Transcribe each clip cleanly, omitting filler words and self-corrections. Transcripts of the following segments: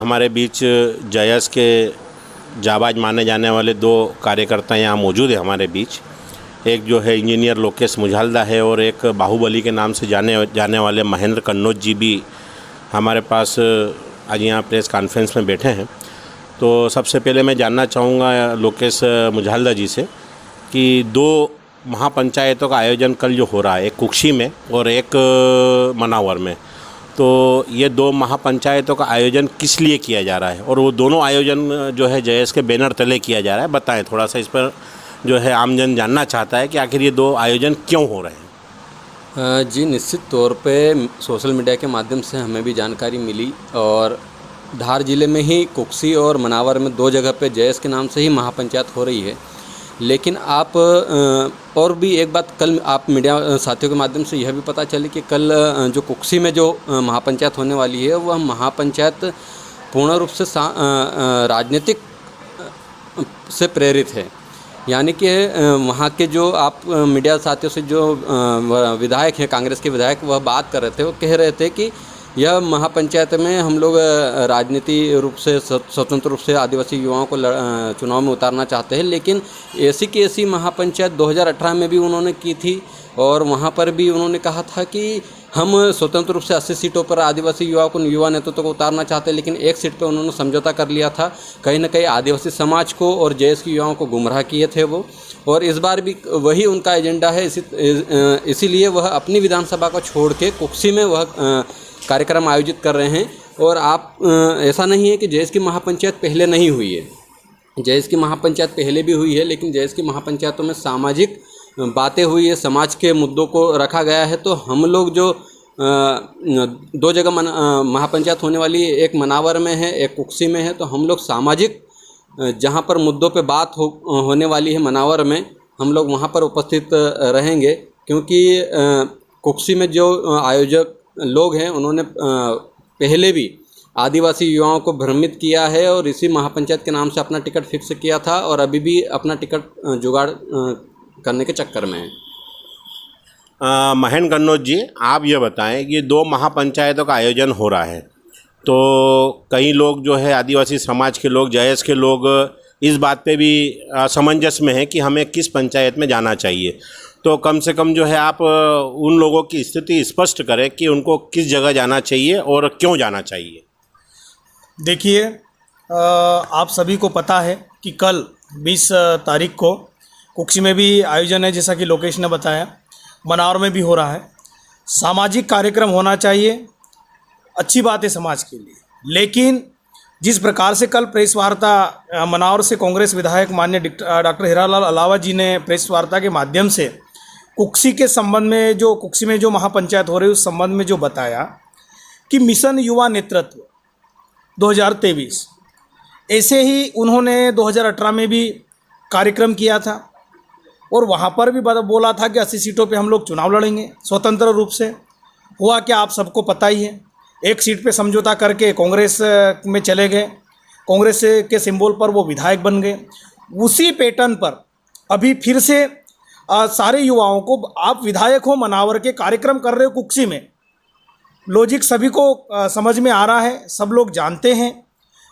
हमारे बीच जयस के जाबाज माने जाने वाले दो कार्यकर्ता यहाँ मौजूद है हमारे बीच। एक जो है इंजीनियर लोकेश मुझालदा है और एक बाहुबली के नाम से जाने वाले महेंद्र कन्नौज जी भी हमारे पास आज यहाँ प्रेस कॉन्फ्रेंस में बैठे हैं। तो सबसे पहले मैं जानना चाहूँगा लोकेश मुझालदा जी से कि दो महापंचायतों का आयोजन कल जो हो रहा है, एक कुक्षी में और एक मनावर में, तो ये दो महापंचायतों का आयोजन किस लिए किया जा रहा है और वो दोनों आयोजन जो है जयस के बैनर तले किया जा रहा है, बताएं थोड़ा सा। इस पर जो है आमजन जानना चाहता है कि आखिर ये दो आयोजन क्यों हो रहे हैं। जी, निश्चित तौर पे सोशल मीडिया के माध्यम से हमें भी जानकारी मिली और धार ज़िले में ही कुक्षी और मनावर में दो जगह पे जयस के नाम से ही महापंचायत हो रही है। लेकिन आप और भी एक बात कल आप मीडिया साथियों के माध्यम से यह भी पता चली कि कल जो कुक्षी में जो महापंचायत होने वाली है वह महापंचायत पूर्ण रूप से राजनीतिक से प्रेरित है। यानी कि वहाँ के जो आप मीडिया साथियों से जो विधायक हैं, कांग्रेस के विधायक, वह बात कर रहे थे, वो कह रहे थे कि यह महापंचायत में हम लोग राजनीति रूप से स्वतंत्र रूप से आदिवासी युवाओं को चुनाव में उतारना चाहते हैं। लेकिन ऐसी की ऐसी महापंचायत 2018 में भी उन्होंने की थी और वहाँ पर भी उन्होंने कहा था कि हम स्वतंत्र रूप से 80 सीटों पर आदिवासी युवा नेतृत्व को उतारना चाहते हैं। लेकिन एक सीट पर उन्होंने समझौता कर लिया था। कहीं ना कहीं आदिवासी समाज को और जयस के युवाओं को गुमराह किए थे वो, और इस बार भी वही उनका एजेंडा है। इसीलिए वह अपनी विधानसभा को छोड़ के कुक्षी में वह कार्यक्रम आयोजित कर रहे हैं। और आप ऐसा नहीं है कि जयस की महापंचायत पहले नहीं हुई है, जयस की महापंचायत पहले भी हुई है, लेकिन जयस की महापंचायतों में सामाजिक बातें हुई है, समाज के मुद्दों को रखा गया है। तो हम लोग जो दो जगह महापंचायत होने वाली है, एक मनावर में है, एक कुक्षी में है, तो हम लोग सामाजिक जहाँ पर मुद्दों पे बात होने वाली है मनावर में, हम लोग वहाँ पर उपस्थित रहेंगे। क्योंकि कुक्षी में जो आयोजक लोग हैं उन्होंने पहले भी आदिवासी युवाओं को भ्रमित किया है और इसी महापंचायत के नाम से अपना टिकट फिक्स किया था और अभी भी अपना टिकट जुगाड़ करने के चक्कर में है। महेंद्र कन्नौज जी, आप ये बताएं कि दो महापंचायतों का आयोजन हो रहा है, तो कई लोग जो है आदिवासी समाज के लोग, जयस के लोग इस बात पे भी असमंजस में है कि हमें किस पंचायत में जाना चाहिए। तो कम से कम जो है आप उन लोगों की स्थिति स्पष्ट करें कि उनको किस जगह जाना चाहिए और क्यों जाना चाहिए। देखिए, आप सभी को पता है कि कल 20 तारीख को कुक्षी में भी आयोजन है, जैसा कि लोकेश ने बताया, मनावर में भी हो रहा है। सामाजिक कार्यक्रम होना चाहिए, अच्छी बात है समाज के लिए। लेकिन जिस प्रकार से कल प्रेस वार्ता मनावर से कांग्रेस विधायक माननीय डॉक्टर हीरालाल अलावा जी ने प्रेस वार्ता के माध्यम से कुक्षी के संबंध में, जो कुक्षी में जो महापंचायत हो रही है उस संबंध में जो बताया कि मिशन युवा नेतृत्व 2023, ऐसे ही उन्होंने 2018 में भी कार्यक्रम किया था और वहाँ पर भी बोला था कि 80 सीटों पे हम लोग चुनाव लड़ेंगे स्वतंत्र रूप से। हुआ क्या, आप सबको पता ही है, एक सीट पे समझौता करके कांग्रेस में चले गए, कांग्रेस के सिंबल पर वो विधायक बन गए। उसी पैटर्न पर अभी फिर से सारे युवाओं को, आप विधायक हो, मनावर के कार्यक्रम कर रहे हो कुक्षी में, लॉजिक सभी को समझ में आ रहा है, सब लोग जानते हैं।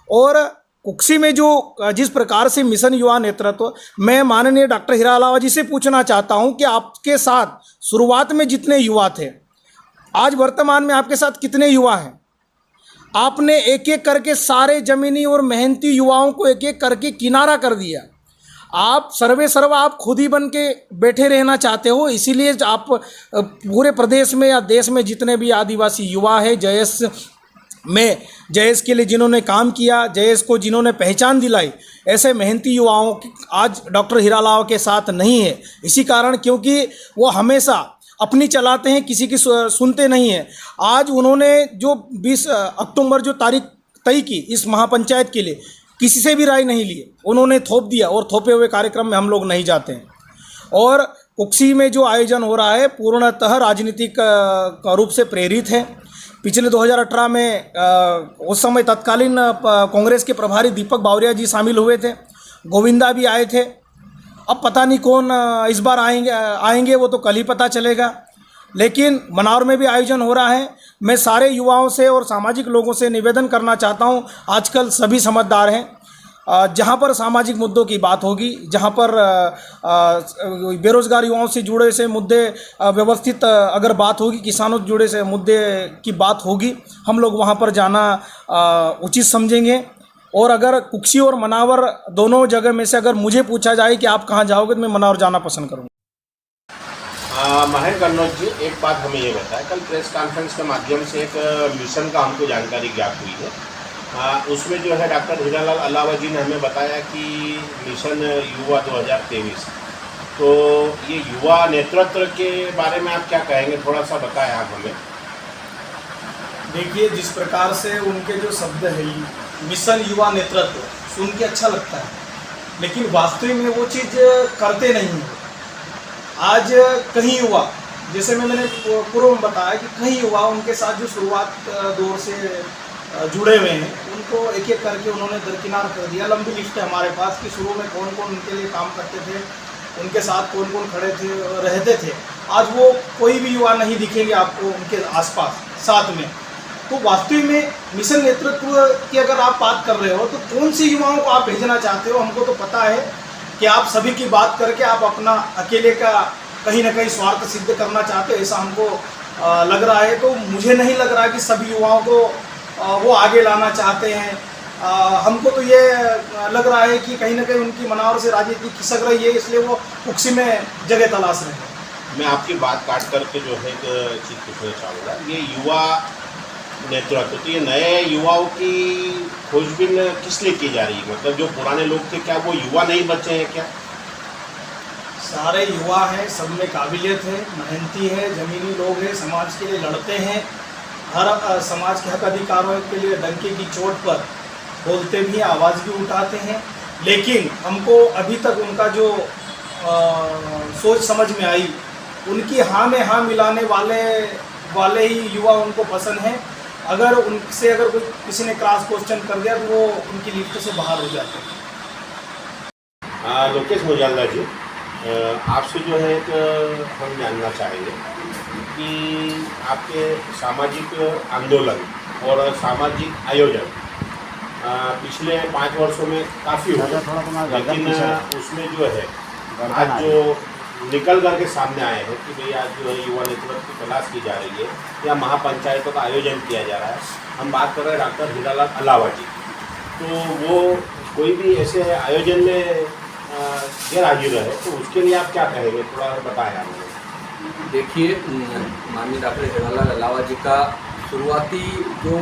और कुक्षी में जो जिस प्रकार से मिशन युवा नेतृत्व, मैं माननीय डॉक्टर हीरा अलावा जी से पूछना चाहता हूं कि आपके साथ शुरुआत में जितने युवा थे, आज वर्तमान में आपके साथ कितने युवा हैं? आपने एक एक करके सारे जमीनी और मेहनती युवाओं को एक एक करके किनारा कर दिया। आप सर्वे सर्वा आप खुद ही बन के बैठे रहना चाहते हो, इसीलिए आप पूरे प्रदेश में या देश में जितने भी आदिवासी युवा है, जयस में जयस के लिए जिन्होंने काम किया, जयस को जिन्होंने पहचान दिलाई, ऐसे मेहनती युवाओं आज डॉक्टर हीरा अलावा के साथ नहीं है। इसी कारण, क्योंकि वो हमेशा अपनी चलाते हैं, किसी की सुनते नहीं हैं। आज उन्होंने जो 20 अक्टूबर जो तारीख तय की इस महापंचायत के लिए, किसी से भी राय नहीं ली, उन्होंने थोप दिया और थोपे हुए कार्यक्रम में हम लोग नहीं जाते हैं। और कुक्षी में जो आयोजन हो रहा है पूर्णतः राजनीतिक रूप से प्रेरित है। पिछले 2018 में उस समय तत्कालीन कांग्रेस के प्रभारी दीपक बावरिया जी शामिल हुए थे, गोविंदा भी आए थे। अब पता नहीं कौन इस बार आएंगे वो तो कल ही पता चलेगा। लेकिन मनावर में भी आयोजन हो रहा है। मैं सारे युवाओं से और सामाजिक लोगों से निवेदन करना चाहता हूं, आजकल सभी समझदार हैं। जहां पर सामाजिक मुद्दों की बात होगी, जहां पर बेरोजगार युवाओं से जुड़े से मुद्दे व्यवस्थित अगर बात होगी, किसानों से जुड़े से मुद्दे की बात होगी, हम लोग वहां पर जाना उचित समझेंगे। और अगर कुक्सी और मनावर दोनों जगह में से अगर मुझे पूछा जाए कि आप कहां जाओगे, तो मैं मनावर जाना पसंद करूँगा। महेंद्र कन्नौज जी, एक बात हमें ये बताएं, कल प्रेस कॉन्फ्रेंस के माध्यम से एक मिशन का हमको जानकारी ज्ञात हुई है। उसमें जो है डॉक्टर हीरालाल अलावा जी ने हमें बताया कि मिशन युवा 2023, तो ये युवा नेतृत्व के बारे में आप क्या कहेंगे, थोड़ा सा बताएं आप हमें। देखिए, जिस प्रकार से उनके जो शब्द है मिशन युवा नेतृत्व, सुन के अच्छा लगता है, लेकिन वास्तविक में वो चीज़ करते नहीं हैं। आज कहीं युवा, जैसे मैंने पूर्व में बताया कि कई युवा उनके साथ जो शुरुआत दौर से जुड़े हुए हैं, उनको एक एक करके उन्होंने दरकिनार कर दिया। लंबी लिस्ट है हमारे पास कि शुरू में कौन कौन उनके लिए काम करते थे, उनके साथ कौन कौन खड़े थे रहते थे। आज वो कोई भी युवा नहीं दिखेंगे आपको उनके आसपास साथ में। तो वास्तविक में मिशन नेतृत्व की अगर आप बात कर रहे हो, तो कौन सी युवाओं को आप भेजना चाहते हो? हमको तो पता है कि आप सभी की बात करके आप अपना अकेले का कहीं ना कहीं स्वार्थ सिद्ध करना चाहते हो, ऐसा हमको लग रहा है। तो मुझे नहीं लग रहा कि सभी युवाओं को वो आगे लाना चाहते हैं। हमको तो ये लग रहा है कि कहीं ना कहीं उनकी मनावर से राजनीति खिसक रही है, इसलिए वो कुक्सी में जगह तलाश रहे हैं। मैं आपकी बात काट करके जो है एक चीज़ पूछना चाहूँगा, ये युवा नेतृत्व, तो ये नए युवाओं की खोजबीन किस लिए की जा रही है? मतलब जो पुराने लोग थे, क्या वो युवा नहीं बचे हैं क्या? सारे युवा हैं, सब में काबिलियत है, मेहनती है, ज़मीनी लोग हैं, समाज के लिए लड़ते हैं, हर समाज के हक अधिकारों के लिए डंके की चोट पर बोलते भी, आवाज़ भी उठाते हैं। लेकिन हमको अभी तक उनका जो सोच समझ में आई, उनकी हाँ में हाँ मिलाने वाले ही युवा उनको पसंद हैं। अगर उनसे अगर कोई किसी ने क्रॉस क्वेश्चन कर दिया, तो वो उनकी लिस्ट से बाहर हो जाते हैं। लोकेश मुजाल्दा जी, आपसे जो है एक हम जानना चाहेंगे कि आपके सामाजिक आंदोलन और सामाजिक आयोजन पिछले 5 वर्षों में काफ़ी हुए, लेकिन उसमें जो है आज जो निकल करके सामने आए हैं कि भाई आज जो है युवा नेतृत्व की तलाश की जा रही है या महापंचायतों का आयोजन किया जा रहा है। हम बात कर रहे हैं डॉक्टर हीरालाल अलावा जी, तो वो कोई भी ऐसे आयोजन में गैर हाजिर है, तो उसके लिए आप क्या कहेंगे, थोड़ा बताएं हमें। देखिए, माननीय डॉक्टर हीरालाल अलावा जी का शुरुआती जो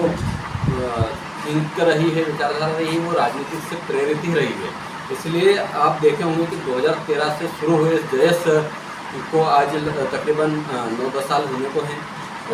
थिंक रही है, विचारधारा रही है, वो राजनीति से प्रेरित ही रही है। इसलिए आप देखे होंगे कि 2013 से शुरू हुए जयस को आज तकरीबन 9-10 साल होने को हैं,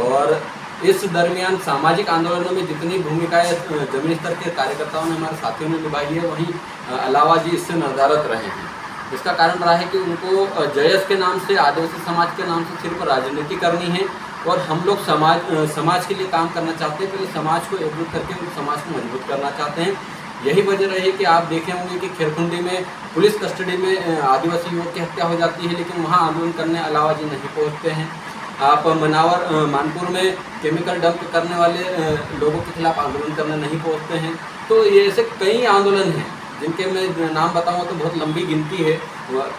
और इस दरमियान सामाजिक आंदोलनों में जितनी भूमिकाएं जमीनी स्तर के कार्यकर्ताओं ने, हमारे साथियों ने निभाई है, वहीं अलावा जी इससे निर्धारित रहे हैं। इसका कारण रहा है कि उनको जयस के नाम से, आदिवासी समाज के नाम से सिर्फ राजनीति करनी है, और हम लोग समाज के लिए काम करना चाहते हैं। पहले समाज को एकजुट करके उस समाज को मजबूत करना चाहते हैं। यही वजह रही कि आप देखे होंगे कि खेरकुंडी में पुलिस कस्टडी में आदिवासी युवक की हत्या हो जाती है, लेकिन वहाँ आंदोलन करने अलावा जी नहीं पहुँचते हैं। आप मानपुर में केमिकल डंप करने वाले लोगों के खिलाफ आंदोलन करने नहीं पहुँचते हैं। तो ये ऐसे कई आंदोलन हैं जिनके मैं नाम बताऊँ तो बहुत लंबी गिनती है।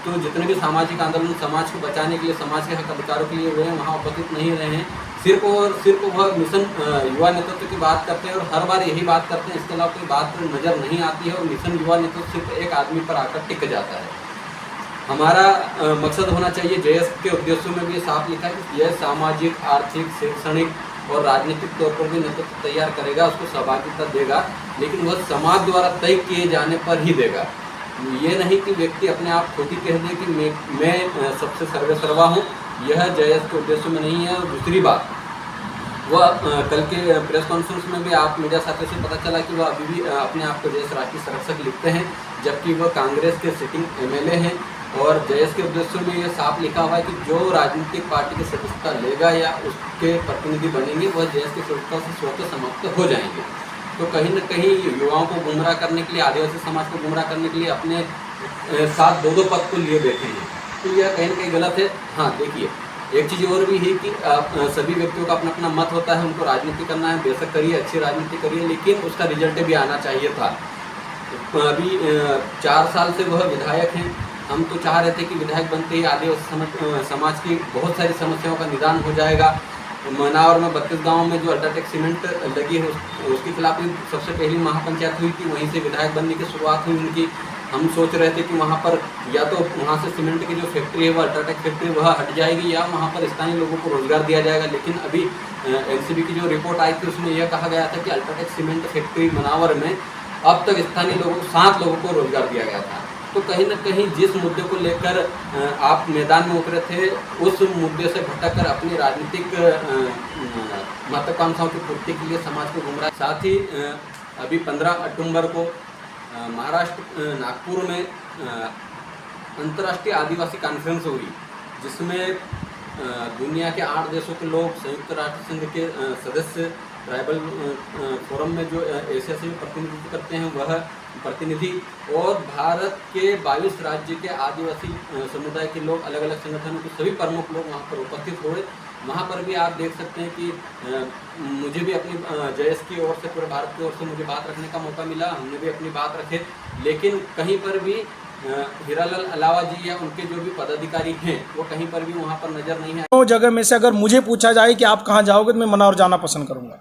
तो जितने भी सामाजिक आंदोलन समाज को बचाने के लिए, समाज के हक अधिकारों के लिए हुए हैं, वहाँ उपस्थित नहीं रहे हैं। सिर्फ और सिर्फ वह मिशन युवा नेतृत्व की बात करते हैं, और हर बार यही बात करते हैं, इसके अलावा कोई बात नज़र नहीं आती है। और मिशन युवा नेतृत्व सिर्फ एक आदमी पर आकर टिक जाता है। हमारा मकसद होना चाहिए, जयस के उद्देश्यों में भी साफ लिखा है कि यह सामाजिक, आर्थिक, शैक्षणिक और राजनीतिक तौर पर भी नेतृत्व तैयार करेगा, उसको सहभागिता देगा, लेकिन वह समाज द्वारा तय किए जाने पर ही देगा। ये नहीं कि व्यक्ति अपने आप खुद ही कह दे कि मैं सबसे सर्वेसर्वा हूँ, यह जयस के उद्देश्य में नहीं है। और दूसरी बात, वह कल के प्रेस कॉन्फ्रेंस में भी आप मीडिया साथियों से पता चला कि वह अभी भी अपने आप को जयस राष्ट्रीय संरक्षक लिखते हैं, जबकि वह कांग्रेस के सिटिंग एमएलए हैं। और जयस के उद्देश्यों में यह साफ लिखा हुआ है कि जो राजनीतिक पार्टी की सदस्यता लेगा या उसके प्रतिनिधि बनेंगे, वह जयस की सदस्यता से स्वतः समाप्त हो जाएंगे। तो कहीं न कहीं युवाओं को गुमराह करने के लिए, आदिवासी समाज को गुमराह करने के लिए अपने साथ 2-2 पद को लिए बैठे हैं, तो यह कहीं न कहीं गलत है। हाँ, देखिए, एक चीज़ और भी है कि सभी व्यक्तियों का अपना अपना मत होता है, उनको राजनीति करना है, बेशक करिए, अच्छी राजनीति करिए, लेकिन उसका रिजल्ट भी आना चाहिए था। अभी 4 साल से वह विधायक हैं। हम तो चाह रहे थे कि विधायक बनते ही आदिवासी समाज की बहुत सारी समस्याओं का निदान हो जाएगा। मनावर में 32 गाँव में जो अल्ट्राटेक सीमेंट लगी है उसके खिलाफ भी सबसे पहली महापंचायत हुई थी, वहीं से विधायक बनने की शुरुआत हुई उनकी। हम सोच रहे थे कि वहाँ पर या तो वहाँ से सीमेंट की जो फैक्ट्री है, वह अल्ट्राटेक फैक्ट्री, वह हट जाएगी या वहाँ पर स्थानीय लोगों को रोजगार दिया जाएगा। लेकिन अभी एनसीबी की जो रिपोर्ट आई थी उसमें यह कहा गया था कि अल्ट्राटेक सीमेंट फैक्ट्री मनावर में अब तक स्थानीय लोगों 7 लोगों को रोजगार दिया गया था। तो कहीं न कहीं जिस मुद्दे को लेकर आप मैदान में उतरे थे, उस मुद्दे से भटककर अपनी राजनीतिक महत्वाकांक्षाओं की पूर्ति के लिए समाज को गुमराह। साथ ही अभी 15 अक्टूबर को महाराष्ट्र नागपुर में अंतर्राष्ट्रीय आदिवासी कॉन्फ्रेंस हुई, जिसमें दुनिया के 8 देशों के लोग, संयुक्त राष्ट्र संघ के सदस्य, ट्राइबल फोरम में जो एशिया से प्रतिनिधित्व करते हैं वह प्रतिनिधि, और भारत के 22 राज्य के आदिवासी समुदाय के लोग, अलग अलग संगठनों के सभी प्रमुख लोग वहाँ पर उपस्थित हुए। वहाँ पर भी आप देख सकते हैं कि मुझे भी अपनी जयस की ओर से, पूरे भारत की ओर से मुझे बात रखने का मौका मिला, हमने भी अपनी बात रखे, लेकिन कहीं पर भी हीरालाल अलावा जी या उनके जो भी पदाधिकारी हैं वो कहीं पर भी वहाँ पर नज़र नहीं है। तो जगह में से अगर मुझे पूछा जाए कि आप कहाँ जाओगे तो मैं मनावर जाना पसंद करूँगा।